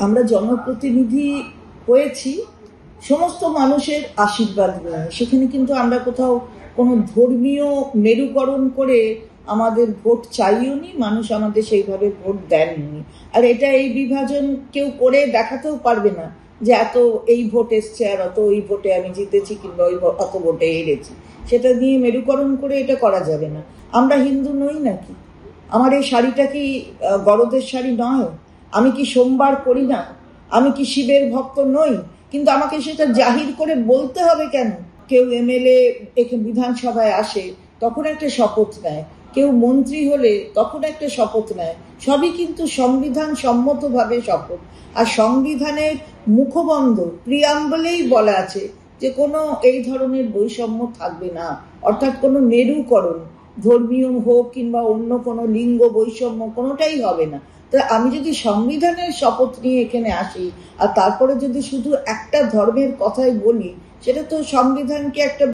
আমরা জনপ্রতিনিধি হয়েছি সমস্ত মানুষের আশীর্বাদ নিয়ে। সেখানে কিন্তু আমরা কোথাও কোনো ধর্মীয় মেরুকরণ করে আমাদের ভোট চাইও নি, মানুষ আমাদের সেইভাবে ভোট দেননি। আর এটা এই বিভাজন কেউ করে দেখাতেও পারবে না যে এত এই ভোট এসছে আর অত ওই ভোটে আমি জিতেছি কিংবা ওই অত ভোটে হেরেছি। সেটা নিয়ে মেরুকরণ করে এটা করা যাবে না। আমরা হিন্দু নই নাকি? আমার এই শাড়িটা কি গরদের শাড়ি নয়? আমি কি সোমবার করি না? আমি কি শিবের ভক্ত নই? কিন্তু আমাকে সেটা জাহির করে বলতে হবে কেন? কেউ এমএলএ বিধানসভায় আসে তখন একটা শপথ নেয়, কেউ মন্ত্রী হলে তখন একটা শপথ নেয়। সবই কিন্তু সংবিধান সম্মতভাবে শপথ। আর সংবিধানের মুখবন্ধ প্রিয়াম্বলেই বলা আছে যে কোনো এই ধরনের বৈষম্য থাকবে না, অর্থাৎ কোনো মেরুকরণ ধর্মীয় হোক কিংবা অন্য কোনো লিঙ্গ বৈষম্য কোনোটাই হবে না। তো আমি যদি সংবিধানের শপথ নিয়ে এখানে আসি আর তারপরে যদি শুধু একটা ধর্মের কথাই বলি, সেটা তো সংবিধানকে একটা